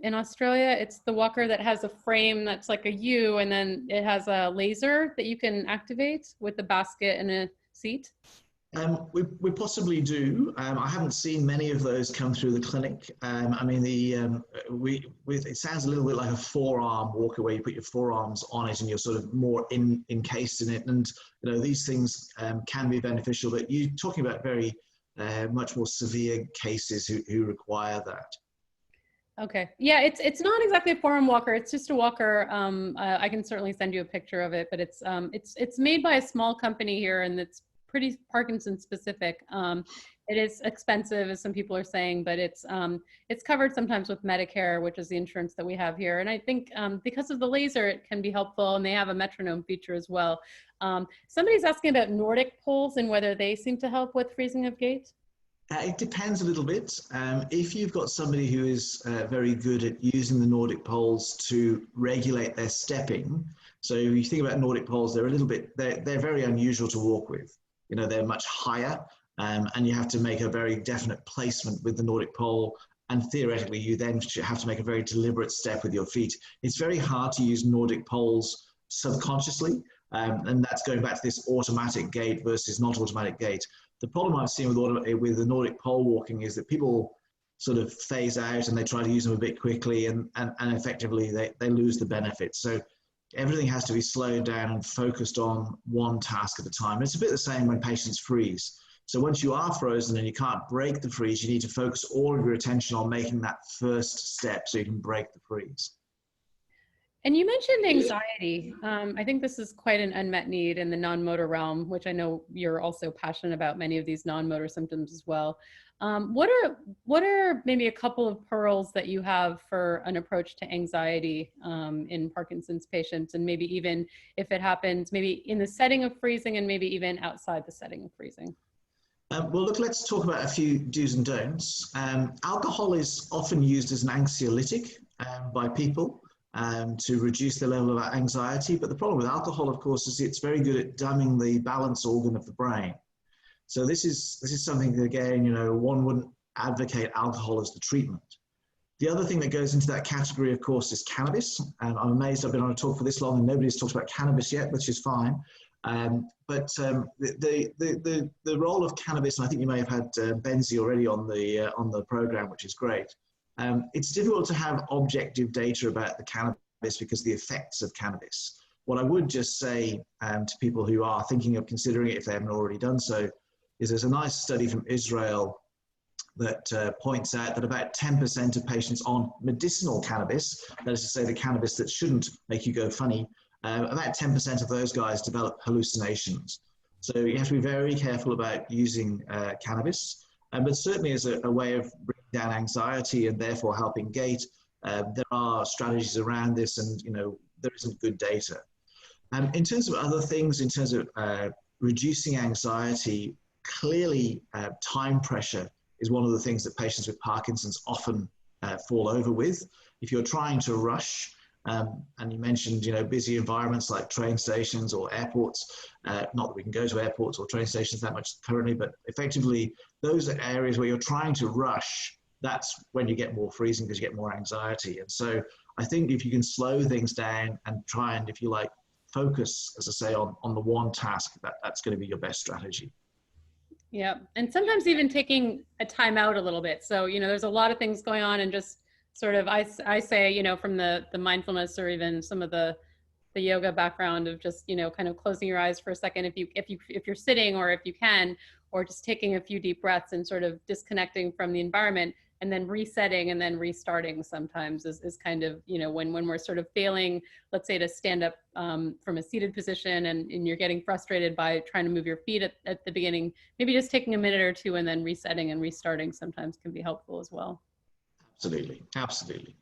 Australia? It's the walker that has a frame that's like a U, and then it has a laser that you can activate with a basket and a seat. We possibly do. I haven't seen many of those come through the clinic. I mean, it sounds a little bit like a forearm walker where you put your forearms on it and you're sort of more encased in it. And these things can be beneficial, but you're talking about very much more severe cases who require that. Okay. Yeah, it's not exactly a forearm walker. It's just a walker. I can certainly send you a picture of it, but it's made by a small company here, and it's pretty Parkinson specific. It is expensive, as some people are saying, but it's covered sometimes with Medicare, which is the insurance that we have here. And I think because of the laser, it can be helpful, and they have a metronome feature as well. Somebody's asking about Nordic poles and whether they seem to help with freezing of gait. It depends a little bit. If you've got somebody who is very good at using the Nordic poles to regulate their stepping, so if you think about Nordic poles, they're very unusual to walk with. They're much higher, and you have to make a very definite placement with the Nordic pole. And theoretically, you then have to make a very deliberate step with your feet. It's very hard to use Nordic poles subconsciously, and that's going back to this automatic gait versus not automatic gait. The problem I've seen with the Nordic pole walking is that people sort of phase out and they try to use them a bit quickly, and effectively they lose the benefits. So everything has to be slowed down and focused on one task at a time. It's a bit the same when patients freeze. So once you are frozen and you can't break the freeze, you need to focus all of your attention on making that first step so you can break the freeze. And you mentioned anxiety. I think this is quite an unmet need in the non-motor realm, which I know you're also passionate about many of these non-motor symptoms as well. What are maybe a couple of pearls that you have for an approach to anxiety in Parkinson's patients, and maybe even if it happens, maybe in the setting of freezing and maybe even outside the setting of freezing? Well, look, let's talk about a few do's and don'ts. Alcohol is often used as an anxiolytic by people to reduce the level of anxiety. But the problem with alcohol, of course, is it's very good at dumbing the balance organ of the brain. So this is something that, again, one wouldn't advocate alcohol as the treatment. The other thing that goes into that category, of course, is cannabis. And I'm amazed I've been on a talk for this long and nobody's talked about cannabis yet, which is fine. But the role of cannabis, and I think you may have had Benzie already on the program, which is great. It's difficult to have objective data about the cannabis because of the effects of cannabis. What I would just say to people who are thinking of considering it, if they haven't already done so, is there's a nice study from Israel that points out that about 10% of patients on medicinal cannabis, that is to say the cannabis that shouldn't make you go funny, about 10% of those guys develop hallucinations. So you have to be very careful about using cannabis, but certainly as a way of bringing down anxiety and therefore helping gait, there are strategies around this, and there isn't good data. In terms of other things, in terms of reducing anxiety, clearly time pressure is one of the things that patients with Parkinson's often fall over with. If you're trying to rush, and you mentioned, busy environments like train stations or airports, not that we can go to airports or train stations that much currently, but effectively those are areas where you're trying to rush. That's when you get more freezing because you get more anxiety. And so I think if you can slow things down and try and, if you like, focus, as I say, on the one task, that's going to be your best strategy. Yeah, and sometimes even taking a time out a little bit. So, there's a lot of things going on, and just sort of, I say, from the mindfulness or even some of the yoga background of just, kind of closing your eyes for a second if you're sitting, or if you can, or just taking a few deep breaths and sort of disconnecting from the environment, and then resetting and then restarting sometimes is kind of, when we're sort of failing, let's say, to stand up from a seated position, and you're getting frustrated by trying to move your feet at the beginning, maybe just taking a minute or two and then resetting and restarting sometimes can be helpful as well. Absolutely, absolutely.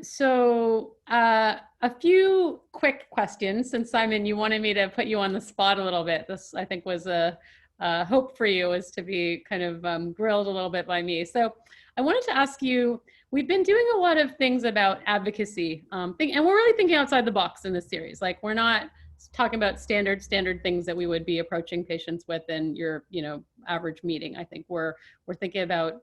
So a few quick questions, since Simon, you wanted me to put you on the spot a little bit. This, I think, was a hope for you, is to be kind of grilled a little bit by me. So I wanted to ask you, we've been doing a lot of things about advocacy, and we're really thinking outside the box in this series. Like, we're not talking about standard things that we would be approaching patients with in your, average meeting. I think we're thinking about,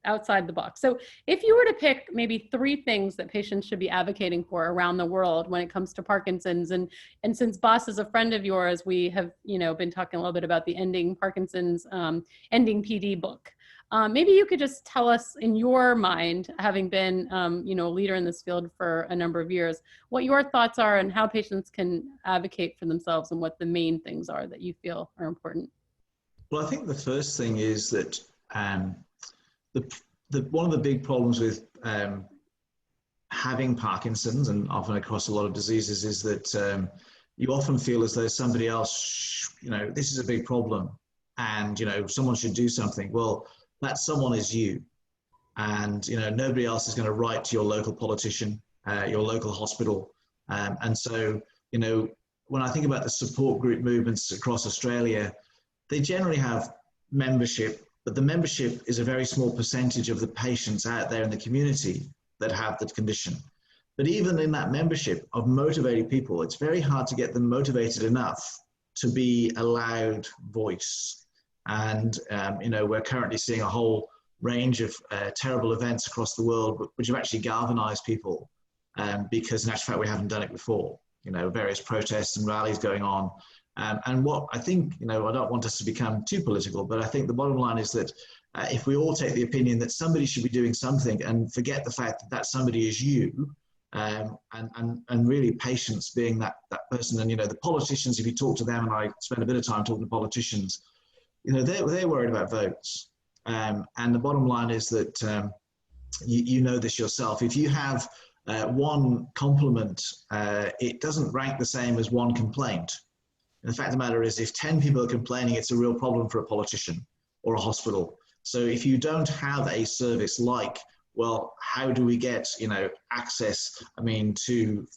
outside the box. So if you were to pick maybe 3 things that patients should be advocating for around the world when it comes to Parkinson's, and since Boss is a friend of yours, we have, been talking a little bit about the Ending Parkinson's, Ending PD book. Maybe you could just tell us, in your mind, having been, a leader in this field for a number of years, what your thoughts are and how patients can advocate for themselves, and what the main things are that you feel are important. Well, I think the first thing is that one of the big problems with having Parkinson's, and often across a lot of diseases, is that you often feel as though somebody else, this is a big problem, and someone should do something. Well, that someone is you, and nobody else is going to write to your local politician, your local hospital, and so when I think about the support group movements across Australia, they generally have membership, but the membership is a very small percentage of the patients out there in the community that have the condition. But even in that membership of motivated people, it's very hard to get them motivated enough to be a loud voice. And, we're currently seeing a whole range of terrible events across the world, which have actually galvanized people, because in actual fact, we haven't done it before. Various protests and rallies going on. And what I think, I don't want us to become too political, but I think the bottom line is that if we all take the opinion that somebody should be doing something and forget the fact that that somebody is you, and really patients being that person, and the politicians, if you talk to them, and I spend a bit of time talking to politicians, they're worried about votes. And the bottom line is that you know this yourself. If you have one compliment, it doesn't rank the same as one complaint. And the fact of the matter is, if 10 people are complaining, it's a real problem for a politician or a hospital. So if you don't have a service like, well, how do we get, access, to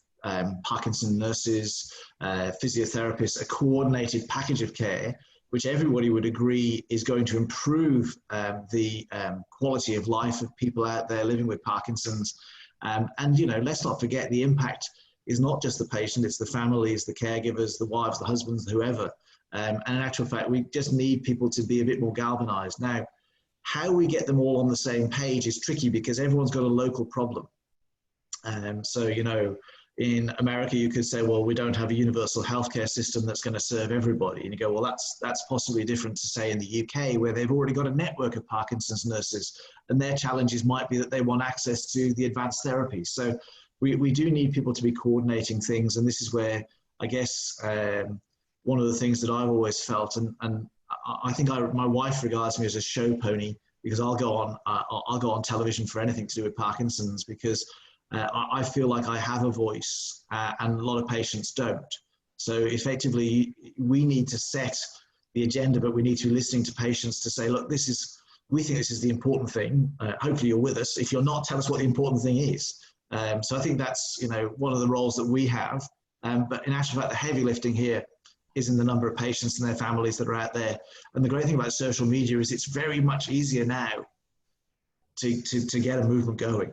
Parkinson nurses, physiotherapists, a coordinated package of care, which everybody would agree is going to improve the quality of life of people out there living with Parkinson's. And let's not forget, the impact is not just the patient, it's the families, the caregivers, the wives, the husbands, whoever. And in actual fact, we just need people to be a bit more galvanized. Now, how we get them all on the same page is tricky, because everyone's got a local problem. So, in America, you could say, well, we don't have a universal healthcare system that's going to serve everybody. And you go, well, that's possibly different to, say, in the UK, where they've already got a network of Parkinson's nurses, and their challenges might be that they want access to the advanced therapies. So we do need people to be coordinating things. And this is where, I guess, one of the things that I've always felt, and I think my wife regards me as a show pony, because I'll go on television for anything to do with Parkinson's, because I feel like I have a voice, and a lot of patients don't. So effectively, we need to set the agenda, but we need to be listening to patients to say, look, we think this is the important thing. Hopefully you're with us. If you're not, tell us what the important thing is. So I think that's, one of the roles that we have. But in actual fact, the heavy lifting here is in the number of patients and their families that are out there. And the great thing about social media is it's very much easier now to get a movement going.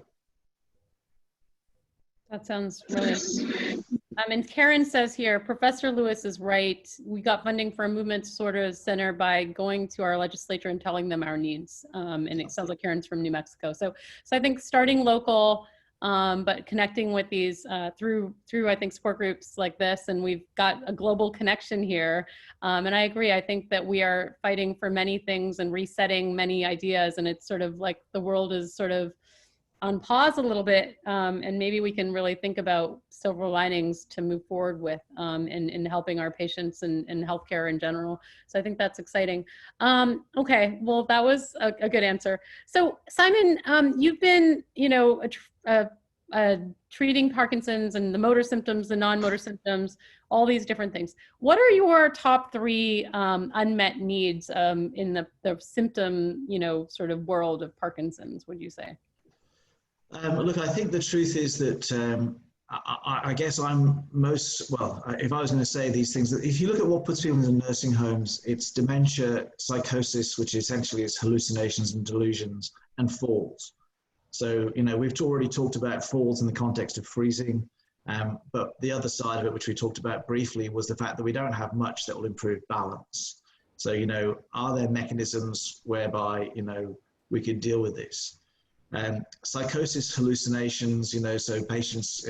That sounds really and Karen says here, Professor Lewis is right. We got funding for a movement disorder center by going to our legislature and telling them our needs. And it sounds like Karen's from New Mexico. So I think starting local, but connecting with these through I think support groups like this, and we've got a global connection here. And I agree. I think that we are fighting for many things and resetting many ideas, and it's sort of like the world is sort of on pause a little bit, and maybe we can really think about silver linings to move forward with in helping our patients and healthcare in general. So I think that's exciting. Okay, well, that was a good answer. So Simon, you've been, treating Parkinson's and the motor symptoms, the non-motor symptoms, all these different things. What are your top 3 unmet needs in the symptom, sort of world of Parkinson's, would you say? Look, I think the truth is that I guess I'm if I was going to say these things, that if you look at what puts people into nursing homes, it's dementia, psychosis, which essentially is hallucinations and delusions, and falls. So, we've already talked about falls in the context of freezing, but the other side of it, which we talked about briefly, was the fact that we don't have much that will improve balance. So, are there mechanisms whereby, we could deal with this? Psychosis, hallucinations, so patients,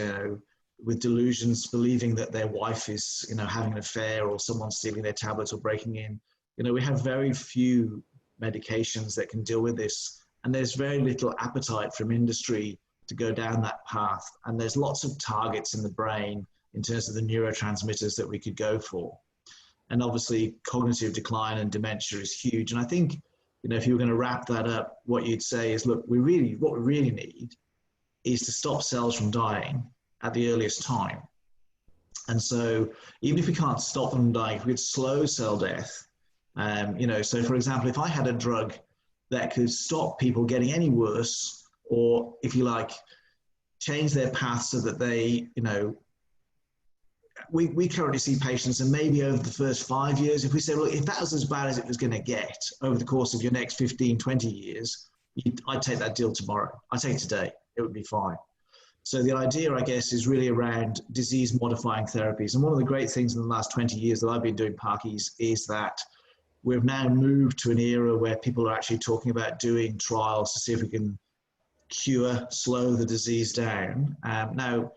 with delusions, believing that their wife is, having an affair, or someone stealing their tablets or breaking in. We have very few medications that can deal with this, and there's very little appetite from industry to go down that path. And there's lots of targets in the brain in terms of the neurotransmitters that we could go for. And obviously, cognitive decline and dementia is huge. And I think, if you were going to wrap that up, what you'd say is, look, what we really need is to stop cells from dying at the earliest time. And so even if we can't stop them from dying, if we could slow cell death, so for example, if I had a drug that could stop people getting any worse, or if you like, change their path so that they, we currently see patients, and maybe over the first 5 years, if we say, look, if that was as bad as it was going to get over the course of your next 15, 20 years, I'd take that deal tomorrow. I'd take it today. It would be fine. So the idea, I guess, is really around disease-modifying therapies. And one of the great things in the last 20 years that I've been doing Parkies is that we've now moved to an era where people are actually talking about doing trials to see if we can slow the disease down. Now,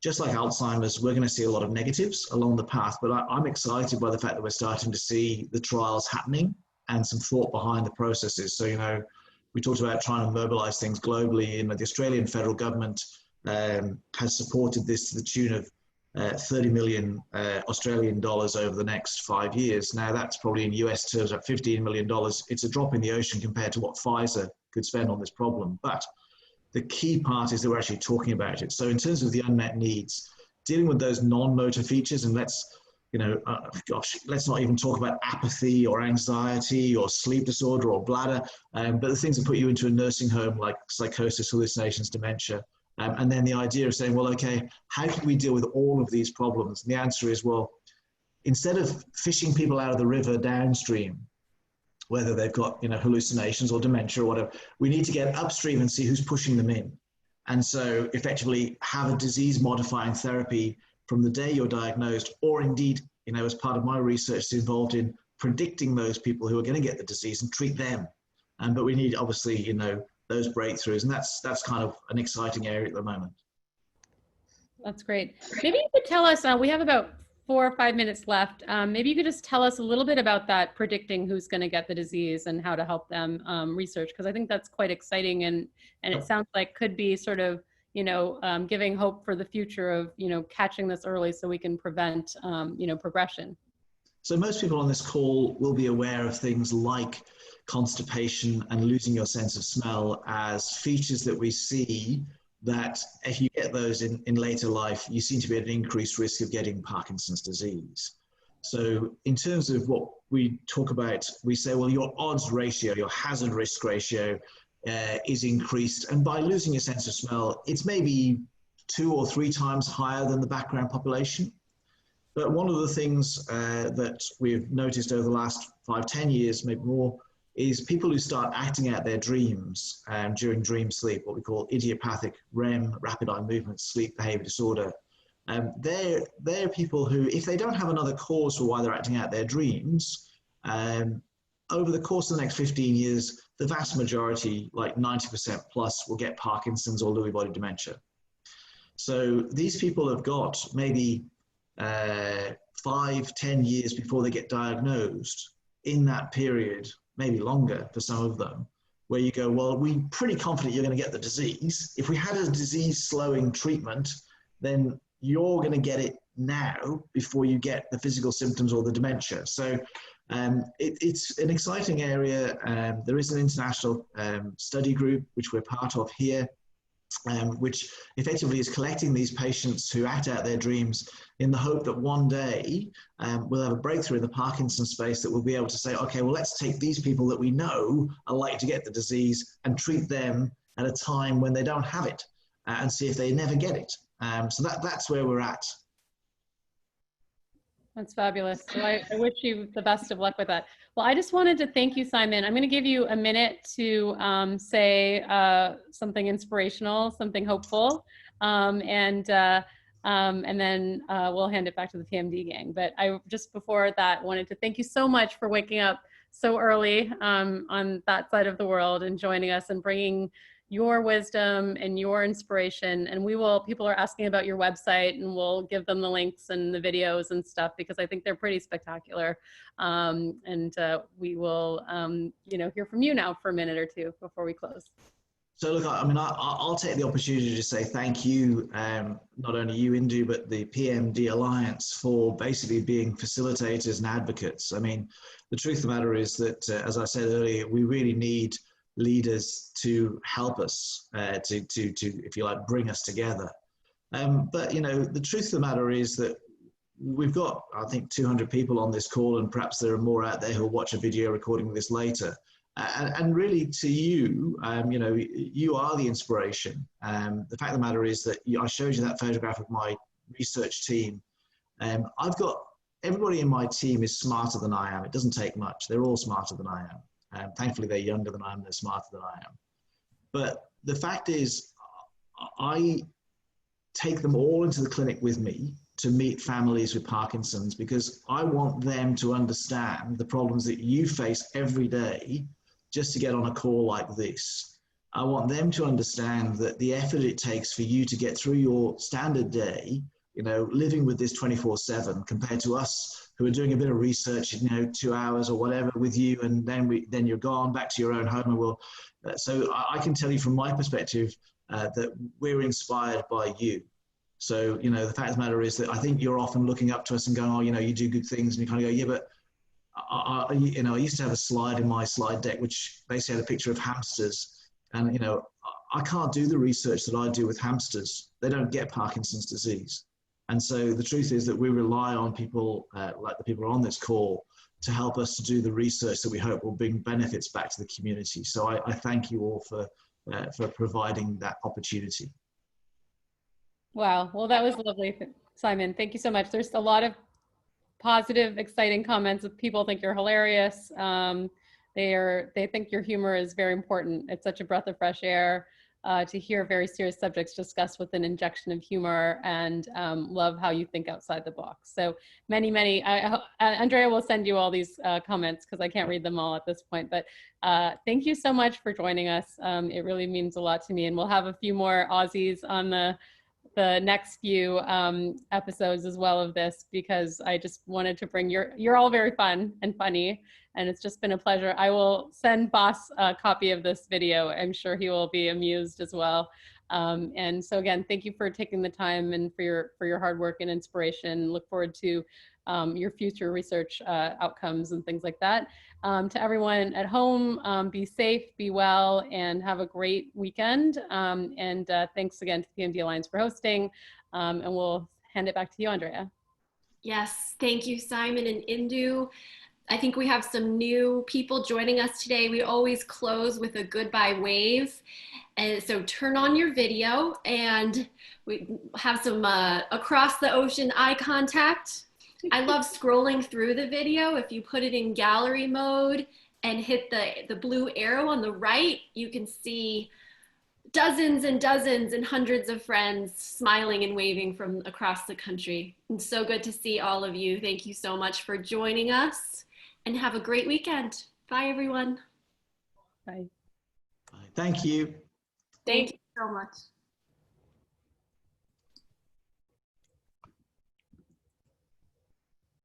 just like Alzheimer's, we're going to see a lot of negatives along the path, but I'm excited by the fact that we're starting to see the trials happening and some thought behind the processes. So, we talked about trying to mobilize things globally, and the Australian federal government has supported this to the tune of 30 million Australian dollars over the next 5 years. Now, that's probably in US terms at $15 million. It's a drop in the ocean compared to what Pfizer could spend on this problem. But the key part is that we're actually talking about it. So in terms of the unmet needs, dealing with those non-motor features, and let's not even talk about apathy or anxiety or sleep disorder or bladder, but the things that put you into a nursing home like psychosis, hallucinations, dementia. And then the idea of saying, well, okay, how can we deal with all of these problems? And the answer is, well, instead of fishing people out of the river downstream, whether they've got hallucinations or dementia or whatever, we need to get upstream and see who's pushing them in. And so effectively have a disease-modifying therapy from the day you're diagnosed, or indeed, as part of my research is involved in predicting those people who are going to get the disease and treat them. But we need, obviously, those breakthroughs, and that's kind of an exciting area at the moment. That's great. Maybe you could tell us, we have about 4 or 5 minutes left. Maybe you could just tell us a little bit about that, predicting who's going to get the disease and how to help them research, because I think that's quite exciting, and it sounds like could be sort of, giving hope for the future of, catching this early so we can prevent, progression. So most people on this call will be aware of things like constipation and losing your sense of smell as features that we see that if you get those in later life, you seem to be at an increased risk of getting Parkinson's disease. So in terms of what we talk about, we say, well, your odds ratio, your hazard risk ratio is increased. And by losing your sense of smell, it's maybe 2 or 3 times higher than the background population. But one of the things that we've noticed over the last 5-10 years, maybe more, is people who start acting out their dreams during dream sleep, what we call idiopathic REM, rapid eye movement sleep behavior disorder. They're people who, if they don't have another cause for why they're acting out their dreams, over the course of the next 15 years, the vast majority, like 90% plus, will get Parkinson's or Lewy body dementia. So these people have got maybe 5-10 years before they get diagnosed. In that period, maybe longer for some of them, where you go, well, we're pretty confident you're going to get the disease. If we had a disease-slowing treatment, then you're going to get it now before you get the physical symptoms or the dementia. So it's an exciting area. There is an international study group, which we're part of here, which effectively is collecting these patients who act out their dreams in the hope that one day we'll have a breakthrough in the Parkinson's space that we'll be able to say, okay, well, let's take these people that we know are likely to get the disease and treat them at a time when they don't have it and see if they never get it. So that's where we're at. That's fabulous. So I wish you the best of luck with that. Well, I just wanted to thank you, Simon. I'm going to give you a minute to say something inspirational, something hopeful, and then we'll hand it back to the PMD gang. But I just before that wanted to thank you so much for waking up so early on that side of the world and joining us and bringing your wisdom and your inspiration. And people are asking about your website, and we'll give them the links and the videos and stuff, because I think they're pretty spectacular. We will, hear from you now for a minute or two before we close. So look, I mean, I'll take the opportunity to say thank you, not only you, Indu, but the PMD Alliance for basically being facilitators and advocates. I mean, the truth of the matter is that, as I said earlier, we really need leaders to help us, to if you like, bring us together. But, the truth of the matter is that we've got, I think, 200 people on this call, and perhaps there are more out there who'll watch a video recording of this later. And really, to you, you are the inspiration. The fact of the matter is that I showed you that photograph of my research team. I've got, everybody in my team is smarter than I am. It doesn't take much. They're all smarter than I am. Thankfully, they're younger than I am, they're smarter than I am. But the fact is, I take them all into the clinic with me to meet families with Parkinson's, because I want them to understand the problems that you face every day just to get on a call like this. I want them to understand that the effort it takes for you to get through your standard day, living with this 24/7, compared to us who are doing a bit of research, 2 hours or whatever with you, and then you're gone back to your own home. And so I can tell you from my perspective that we're inspired by you. So, the fact of the matter is that I think you're often looking up to us and going, oh, you do good things, and you kind of go, yeah, but I used to have a slide in my slide deck which basically had a picture of hamsters, and I can't do the research that I do with hamsters. They don't get Parkinson's disease. And so the truth is that we rely on people like the people on this call to help us to do the research that we hope will bring benefits back to the community. So I thank you all for providing that opportunity. Wow. Well, that was lovely, Simon. Thank you so much. There's a lot of positive, exciting comments. People think you're hilarious. They think your humor is very important. It's such a breath of fresh air to hear very serious subjects discussed with an injection of humor, and love how you think outside the box. So many, Andrea will send you all these comments because I can't read them all at this point, but thank you so much for joining us. It really means a lot to me, and we'll have a few more Aussies on the next few episodes as well of this, because I just wanted to bring you're all very fun and funny, and it's just been a pleasure. I will send Boss a copy of this video. I'm sure he will be amused as well. And so again, thank you for taking the time and for your hard work and inspiration. Look forward to your future research outcomes and things like that. To everyone at home, be safe, be well, and have a great weekend. And thanks again to the PMD Alliance for hosting. And we'll hand it back to you, Andrea. Yes, thank you, Simon and Indu. I think we have some new people joining us today. We always close with a goodbye wave. And so turn on your video and we have some across the ocean eye contact. I love scrolling through the video. If you put it in gallery mode and hit the blue arrow on the right, you can see dozens and dozens and hundreds of friends smiling and waving from across the country. It's so good to see all of you. Thank you so much for joining us and have a great weekend. Bye, everyone. Bye. Thank you. Thank you so much.